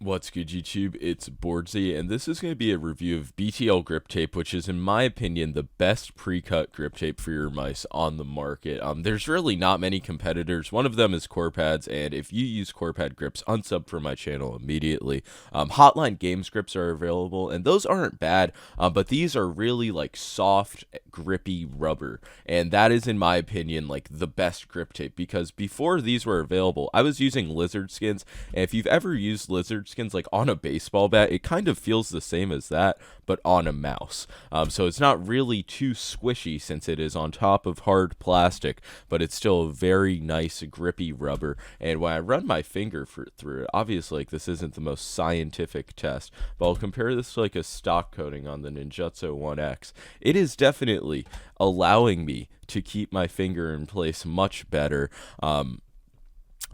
What's good, YouTube? It's boardzy, and this is going to be a review of BT.L grip tape, which is, in my opinion, the best pre-cut grip tape for your mice on the market. There's really not many competitors. One of them is core pads, and if you use core pad grips, unsub from my channel immediately. Hotline Games grips are available, and those aren't bad, but these are really like soft, grippy rubber, and that is, in my opinion, like the best grip tape, because before these were available, I was using lizard skins, and if you've ever used lizard skins like on a baseball bat, it kind of feels the same as that, but on a mouse. So it's not really too squishy since it is on top of hard plastic, but it's still a very nice grippy rubber. And when I run my finger through it, obviously like this isn't the most scientific test, but I'll compare this to like a stock coating on the Ninjutsu 1X. It is definitely allowing me to keep my finger in place much better.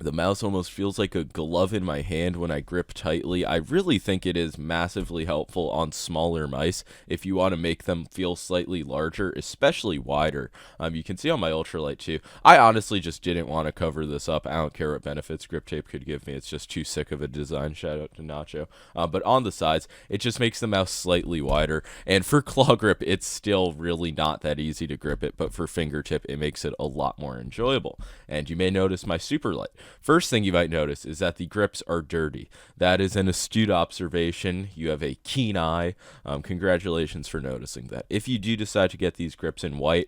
The mouse almost feels like a glove in my hand when I grip tightly. I really think it is massively helpful on smaller mice if you want to make them feel slightly larger, especially wider. You can see on my ultralight too. I honestly just didn't want to cover this up. I don't care what benefits grip tape could give me. It's just too sick of a design. Shout out to Nacho. But on the sides, it just makes the mouse slightly wider. And for claw grip, it's still really not that easy to grip it. But for fingertip, it makes it a lot more enjoyable. And you may notice my super light. First thing you might notice is that the grips are dirty. That is an astute observation. You have a keen eye. Congratulations for noticing that. If you do decide to get these grips in white,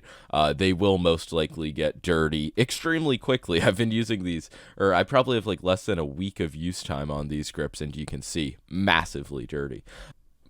they will most likely get dirty extremely quickly. I've been using these, or I probably have like less than a week of use time on these grips, and you can see massively dirty.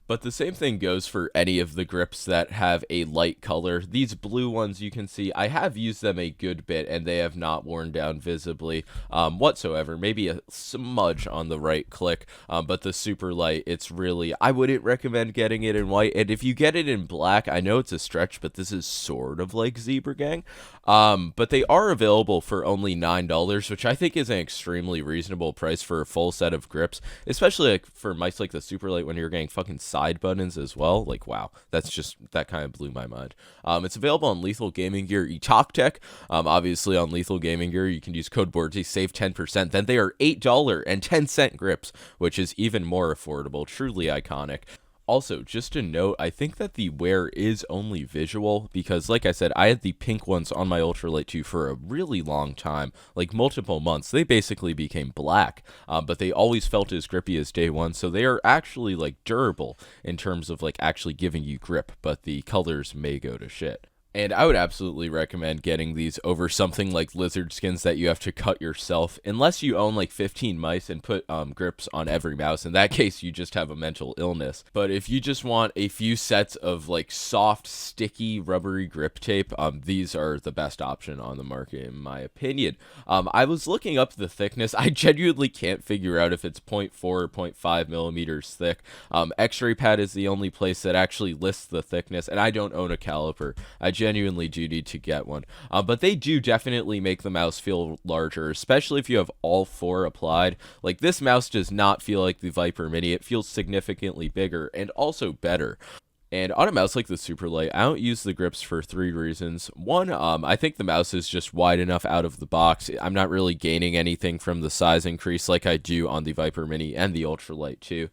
But the same thing goes for any of the grips that have a light color. These blue ones, you can see, I have used them a good bit, and they have not worn down visibly whatsoever. Maybe a smudge on the right click, but the super light, it's really, I wouldn't recommend getting it in white. And if you get it in black, I know it's a stretch, but this is sort of like Zebra Gang. But they are available for only $9, which I think is an extremely reasonable price for a full set of grips, especially like for mice like the super light when you're getting fucking side buttons as well. Like, wow, that kind of blew my mind. It's available on Lethal Gaming Gear, eTalk. Obviously on Lethal Gaming Gear, you can use code boardzy, save 10%. Then they are $8.10 grips, which is even more affordable. Truly iconic. Also, just a note, I think that the wear is only visual because, like I said, I had the pink ones on my ultralight 2 for a really long time, like multiple months. They basically became black, but they always felt as grippy as day one, so they are actually like durable in terms of like actually giving you grip, but the colors may go to shit. And I would absolutely recommend getting these over something like lizard skins that you have to cut yourself, unless you own like 15 mice and put grips on every mouse. In that case, you just have a mental illness. But if you just want a few sets of like soft, sticky, rubbery grip tape, these are the best option on the market, in my opinion. I was looking up the thickness. I genuinely can't figure out if it's 0.4 or 0.5 millimeters thick. X-Ray Pad is the only place that actually lists the thickness, and I don't own a caliper. I genuinely do need to get one, but they do definitely make the mouse feel larger, especially if you have all four applied. Like, this mouse does not feel like the Viper Mini. It feels significantly bigger and also better. And on a mouse like the Superlight, I don't use the grips for three reasons. One, I think the mouse is just wide enough out of the box. I'm not really gaining anything from the size increase like I do on the Viper Mini and the Ultralight too.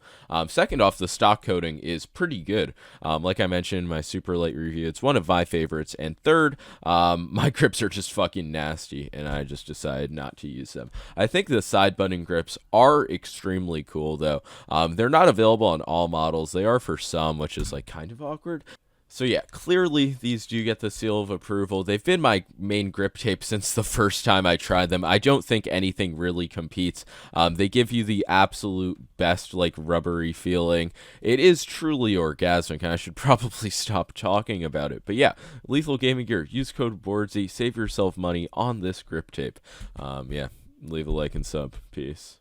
Second off, the stock coating is pretty good. Like I mentioned in my Superlight review, it's one of my favorites. And third, my grips are just fucking nasty, and I just decided not to use them. I think the side button grips are extremely cool though. They're not available on all models. They are for some, which is like kind of awkward. So yeah, clearly these do get the seal of approval. They've been my main grip tape since the first time I tried them. I don't think anything really competes. They give you the absolute best, like, rubbery feeling. It is truly orgasmic, and I should probably stop talking about it. But yeah, Lethal Gaming Gear, use code boardzy, save yourself money on this grip tape. Yeah, leave a like and sub. Peace.